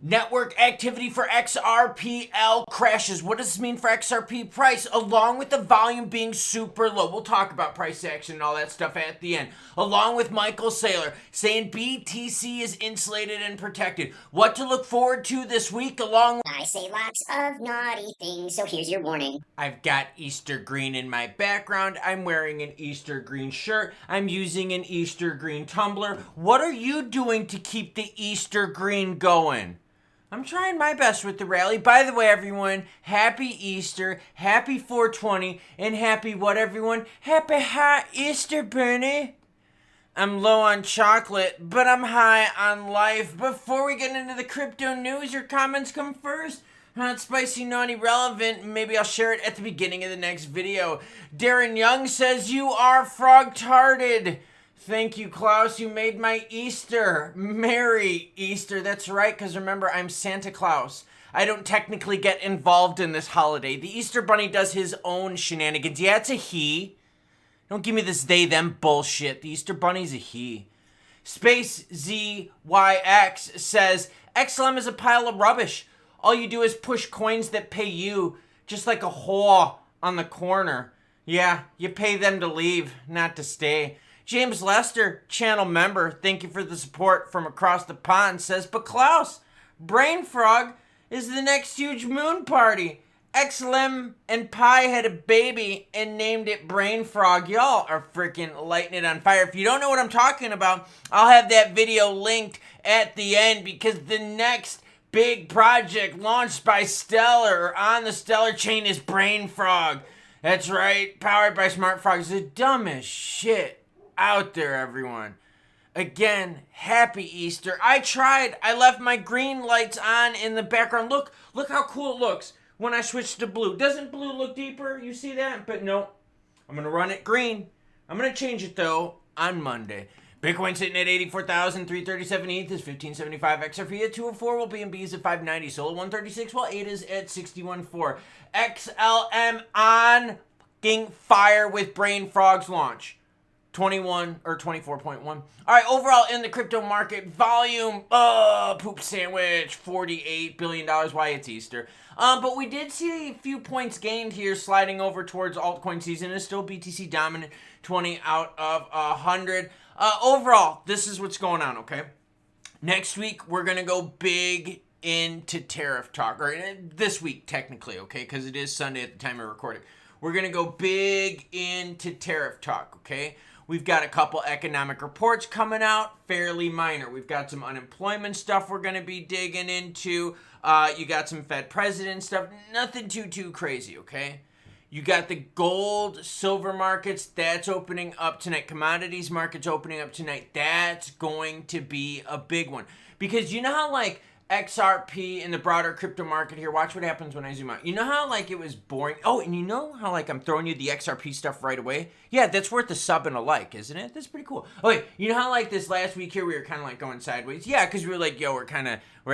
Network activity for XRPL crashes. What does this mean for XRP price? Along with the volume being super low. We'll talk about price action and all that stuff at the end. Along with Michael Saylor saying BTC is insulated and protected. What to look forward to this week along with... I say lots of naughty things, so here's your warning. I've got Easter green in my background. I'm wearing an Easter green shirt. I'm using an Easter green tumbler. What are you doing to keep the Easter green going? I'm trying my best with the rally. By the way, everyone, happy Easter, happy 420, and happy what, everyone? Happy high Easter, Bernie. I'm low on chocolate, but I'm high on life. Before we get into the crypto news, your comments come first. Hot, spicy, naughty, relevant. Maybe I'll share it at the beginning of the next video. Darren Young says, you are frog-tarded. Thank you, Klaus. You made my Easter. Merry Easter. That's right, because remember, I'm Santa Claus. I don't technically get involved in this holiday. The Easter Bunny does his own shenanigans. Yeah, it's a he. Don't give me this they-them bullshit. The Easter Bunny's a he. Space ZYX says, XLM is a pile of rubbish. All you do is push coins that pay you, just like a whore on the corner. Yeah, you pay them to leave, not to stay. James Lester, channel member, thank you for the support from across the pond, says, but Klaus, Brain Frog is the next huge moon party. XLM and Pi had a baby and named it Brain Frog. Y'all are freaking lighting it on fire. If you don't know what I'm talking about, I'll have that video linked at the end because the next big project launched by Stellar or on the Stellar chain is Brain Frog. That's right, powered by Smart Frogs. The dumbest shit out there, everyone. Again, happy Easter. I tried. I left my green lights on in the background. Look how cool it looks when I switch to blue. Doesn't blue look deeper? You see that? But no, I'm going to run it green. I'm going to change it, though, on Monday. Bitcoin sitting at 84,337. ETH is 1575. XRP at 204. While BNB is at 590. Solar 136. While ADA is at 61.4. XLM on fucking fire with Brain Frog's launch. 21 or 24.1. All right, overall in the crypto market, volume, poop sandwich, $48 billion. Why it's Easter. But we did see a few points gained here, sliding over towards altcoin season. Is still BTC dominant, 20 out of 100. Overall, this is what's going on, okay? Next week, we're going to go big into tariff talk, or this week, technically, okay? Because it is Sunday at the time of recording. We're going to go big into tariff talk, okay? We've got a couple economic reports coming out, fairly minor. We've got some unemployment stuff we're going to be digging into. You got some Fed president stuff. Nothing too crazy, okay? You got the gold, silver markets. That's opening up tonight. Commodities markets opening up tonight. That's going to be a big one. Because you know how, like, XRP in the broader crypto market here, watch what happens when I zoom out. You know how, like, it was boring? Oh, and you know how, like, I'm throwing you the XRP stuff right away? Yeah, that's worth a sub and a like, isn't it? That's pretty cool. Okay, you know how, like, this last week here we were kind of, like, going sideways? Yeah, because we were like, yo, we're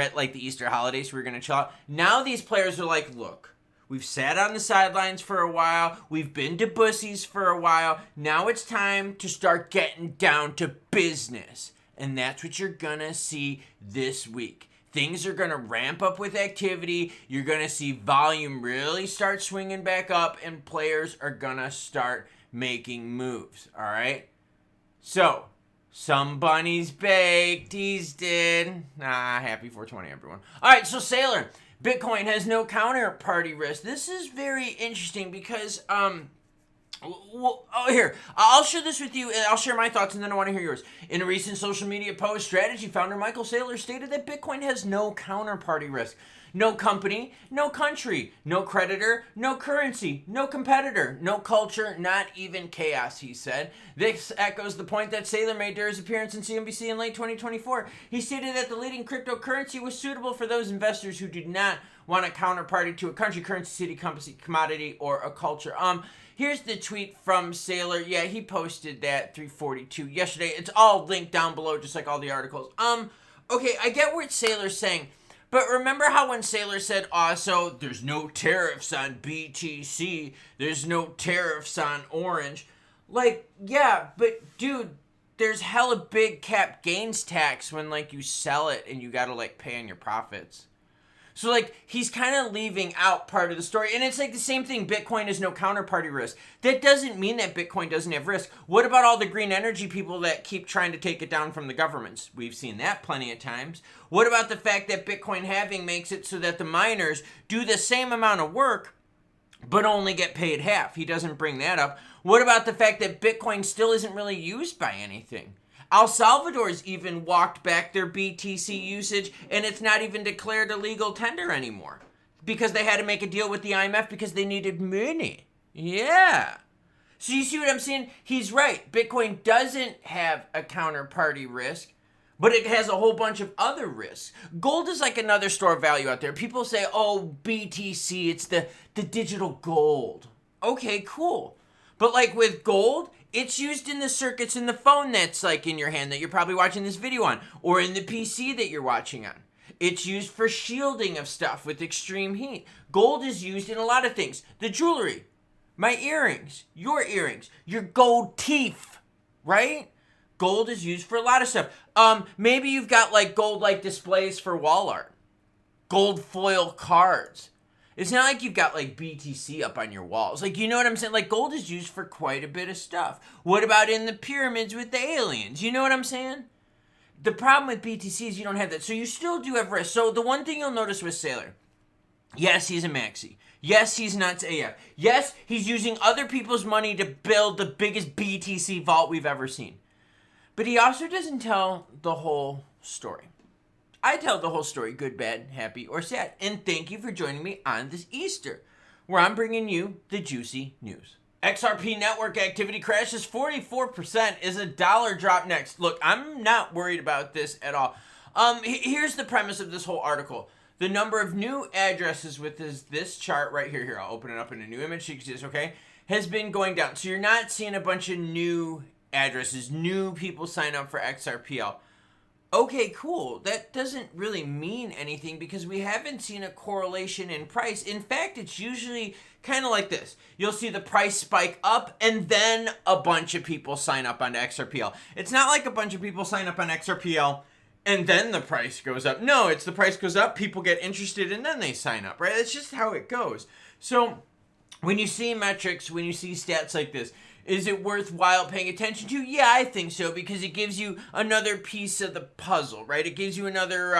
at, like, the Easter holiday, so we're going to chill out. Now these players are like, look, we've sat on the sidelines for a while. We've been to bussies for a while. Now it's time to start getting down to business. And that's what you're going to see this week. Things are going to ramp up with activity. You're going to see volume really start swinging back up, and players are going to start making moves, all right? So, some bunnies baked, he's dead. Happy 420, everyone. All right, so Saylor, Bitcoin has no counterparty risk. This is very interesting because, here, I'll share this with you, and I'll share my thoughts, and then I want to hear yours. In a recent social media post, strategy founder Michael Saylor stated that Bitcoin has no counterparty risk. No company, no country, no creditor, no currency, no competitor, no culture, not even chaos, he said. This echoes the point that Saylor made during his appearance in CNBC in late 2024. He stated that the leading cryptocurrency was suitable for those investors who did not want a counterparty to a country, currency, city, commodity, or a culture. Here's the tweet from Saylor. Yeah, he posted that 3:42 yesterday. It's all linked down below, just like all the articles. Okay, I get what Saylor's saying. But remember how when Saylor said also, there's no tariffs on BTC, there's no tariffs on Orange. Like, yeah, but dude, there's hella big cap gains tax when like you sell it and you gotta like pay on your profits. So like he's kind of leaving out part of the story. And it's like the same thing. Bitcoin is no counterparty risk. That doesn't mean that Bitcoin doesn't have risk. What about all the green energy people that keep trying to take it down from the governments? We've seen that plenty of times. What about the fact that Bitcoin halving makes it so that the miners do the same amount of work but only get paid half? He doesn't bring that up. What about the fact that Bitcoin still isn't really used by anything? El Salvador's even walked back their BTC usage, and it's not even declared a legal tender anymore because they had to make a deal with the IMF because they needed money. Yeah. So you see what I'm saying? He's right. Bitcoin doesn't have a counterparty risk, but it has a whole bunch of other risks. Gold is like another store of value out there. People say, oh, BTC, it's the digital gold. Okay, cool. But like with gold, it's used in the circuits in the phone that's like in your hand that you're probably watching this video on, or in the PC that you're watching on. It's used for shielding of stuff with extreme heat. Gold is used in a lot of things. The jewelry, my earrings, your gold teeth, right? Gold is used for a lot of stuff. Maybe you've got like gold like displays for wall art, gold foil cards. It's not like you've got like BTC up on your walls. Like, you know what I'm saying? Like, gold is used for quite a bit of stuff. What about in the pyramids with the aliens? You know what I'm saying? The problem with BTC is you don't have that. So you still do have risk. So the one thing you'll notice with Sailor, yes, he's a maxi. Yes, he's nuts AF. Yes, he's using other people's money to build the biggest BTC vault we've ever seen. But he also doesn't tell the whole story. I tell the whole story, good, bad, happy, or sad. And thank you for joining me on this Easter, where I'm bringing you the juicy news. XRP network activity crashes 44%. Is a dollar drop next? Look, I'm not worried about this at all. Here's the premise of this whole article. The number of new addresses with this chart right here. Here, I'll open it up in a new image so you can see this, okay? Has been going down. So you're not seeing a bunch of new addresses, new people sign up for XRPL. Okay, cool. That doesn't really mean anything because we haven't seen a correlation in price. In fact, it's usually kind of like this. You'll see the price spike up and then a bunch of people sign up onto XRPL. It's not like a bunch of people sign up on XRPL and then the price goes up. No, it's the price goes up, people get interested, and then they sign up, right? That's just how it goes. So when you see metrics, when you see stats like this, is it worthwhile paying attention to? Yeah, I think so, because it gives you another piece of the puzzle, right? It gives you another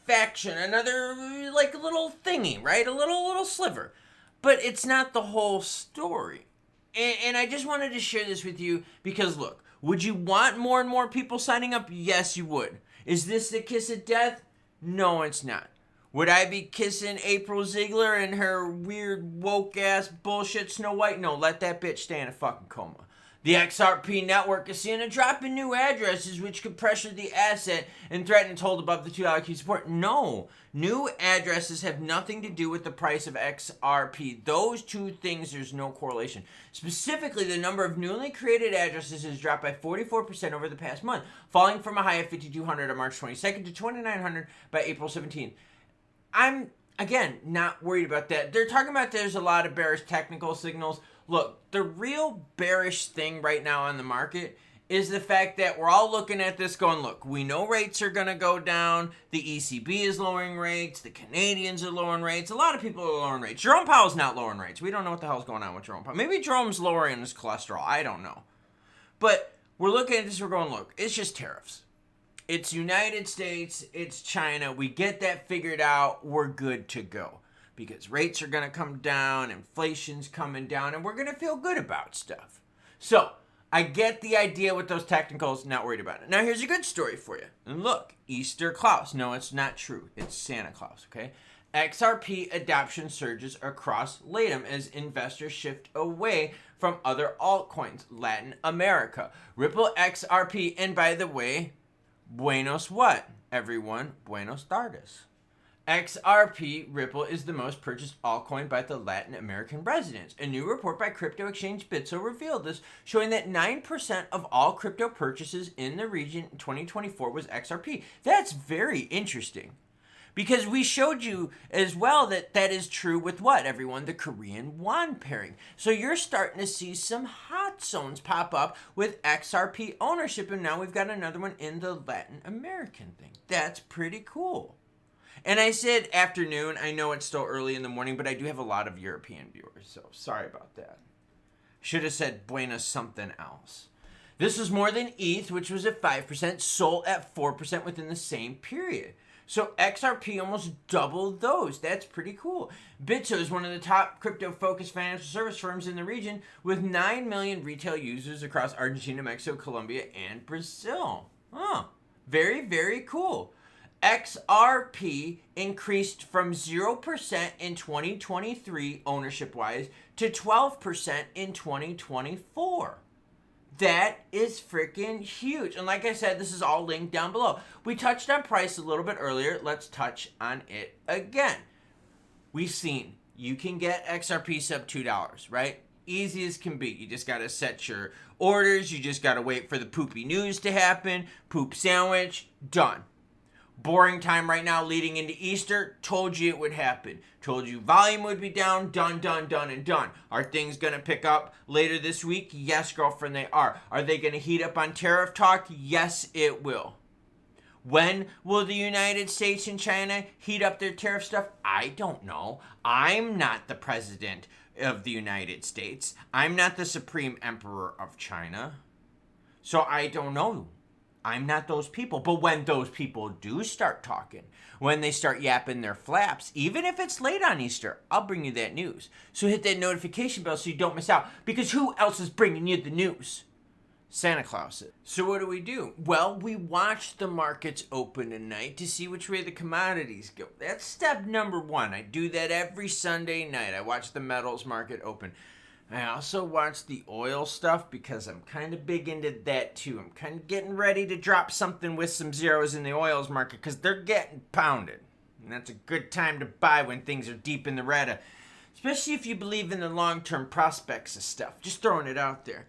faction, another like little thingy, right? A little sliver. But it's not the whole story. And I just wanted to share this with you because look, would you want more and more people signing up? Yes, you would. Is this the kiss of death? No, it's not. Would I be kissing April Ziegler and her weird woke-ass bullshit Snow White? No, let that bitch stay in a fucking coma. The XRP network is seeing a drop in new addresses which could pressure the asset and threaten its hold above the $2 key support. No, new addresses have nothing to do with the price of XRP. Those two things, there's no correlation. Specifically, the number of newly created addresses has dropped by 44% over the past month, falling from a high of 5,200 on March 22nd to 2,900 by April 17th. I'm, again, not worried about that. They're talking about there's a lot of bearish technical signals. Look, the real bearish thing right now on the market is the fact that we're all looking at this going, look, we know rates are going to go down. The ECB is lowering rates. The Canadians are lowering rates. A lot of people are lowering rates. Jerome Powell's not lowering rates. We don't know what the hell's going on with Jerome Powell. Maybe Jerome's lowering his cholesterol. I don't know. But we're looking at this, we're going, look, it's just tariffs. It's United States, it's China. We get that figured out, we're good to go. Because rates are going to come down, inflation's coming down, and we're going to feel good about stuff. So, I get the idea with those technicals, not worried about it. Now, here's a good story for you. And look, Easter Claus. No, it's not true. It's Santa Claus, okay? XRP adoption surges across LATAM as investors shift away from other altcoins. Latin America. Ripple XRP, and by the way, Buenos what? Everyone, Buenos tardes. XRP Ripple is the most purchased altcoin by the Latin American residents. A new report by crypto exchange Bitso revealed this, showing that 9% of all crypto purchases in the region in 2024 was XRP. That's very interesting. Because we showed you as well that that is true with what, everyone? The Korean won pairing. So you're starting to see some hot zones pop up with XRP ownership, and now we've got another one in the Latin American thing. That's pretty cool. And I said afternoon. I know it's still early in the morning, but I do have a lot of European viewers, so sorry about that. Should have said Buena something else. This was more than ETH, which was at 5%, SOL at 4% within the same period. So XRP almost doubled those. That's pretty cool. Bitso is one of the top crypto-focused financial service firms in the region with 9 million retail users across Argentina, Mexico, Colombia, and Brazil. Huh. Very, very cool. XRP increased from 0% in 2023 ownership-wise to 12% in 2024. That is freaking huge. And like I said, this is all linked down below. We touched on price a little bit earlier. Let's touch on it again. We've seen you can get XRP sub $2, right? Easy as can be. You just got to set your orders. You just got to wait for the poopy news to happen. Poop sandwich. Done. Boring time right now leading into Easter. Told you it would happen. Told you volume would be down. Done, done, done, and done. Are things going to pick up later this week? Yes, girlfriend, they are. Are they going to heat up on tariff talk? Yes, it will. When will the United States and China heat up their tariff stuff? I don't know. I'm not the president of the United States. I'm not the supreme emperor of China. So I don't know. I'm not those people. But when those people do start talking, when they start yapping their flaps, even if it's late on Easter, I'll bring you that news. So hit that notification bell so you don't miss out. Because who else is bringing you the news? Santa Claus is. So what do? Well, we watch the markets open tonight to see which way the commodities go. That's step number one. I do that every Sunday night. I watch the metals market open. I also watch the oil stuff because I'm kind of big into that too. I'm kind of getting ready to drop something with some zeros in the oils market because they're getting pounded. And that's a good time to buy when things are deep in the red, especially if you believe in the long-term prospects of stuff. Just throwing it out there.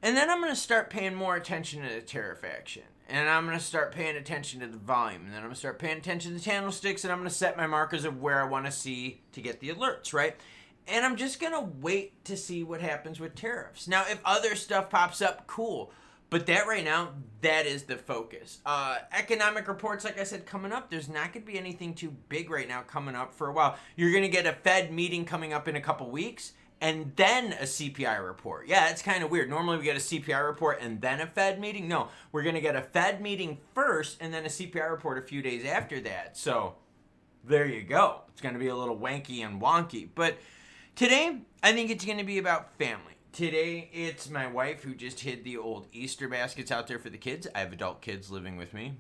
And then I'm going to start paying more attention to the tariff action. And I'm going to start paying attention to the volume. And then I'm going to start paying attention to the candlesticks. And I'm going to set my markers of where I want to see to get the alerts, right? And I'm just going to wait to see what happens with tariffs. Now, if other stuff pops up, cool. But that right now, that is the focus. Economic reports, like I said, coming up. There's not going to be anything too big right now coming up for a while. You're going to get a Fed meeting coming up in a couple weeks. And then a CPI report. Yeah, it's kind of weird. Normally we get a CPI report and then a Fed meeting. No, we're going to get a Fed meeting first and then a CPI report a few days after that. So there you go. It's going to be a little wanky and wonky. But today, I think it's going to be about family. Today, it's my wife who just hid the old Easter baskets out there for the kids. I have adult kids living with me.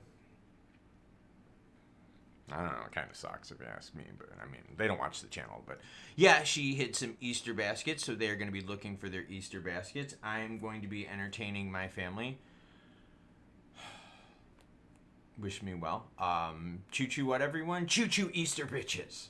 I don't know, it kind of sucks if you ask me, but I mean, they don't watch the channel, but yeah, she hid some Easter baskets, so they're going to be looking for their Easter baskets. I'm going to be entertaining my family. Wish me well. Choo-choo what, everyone? Choo-choo Easter bitches.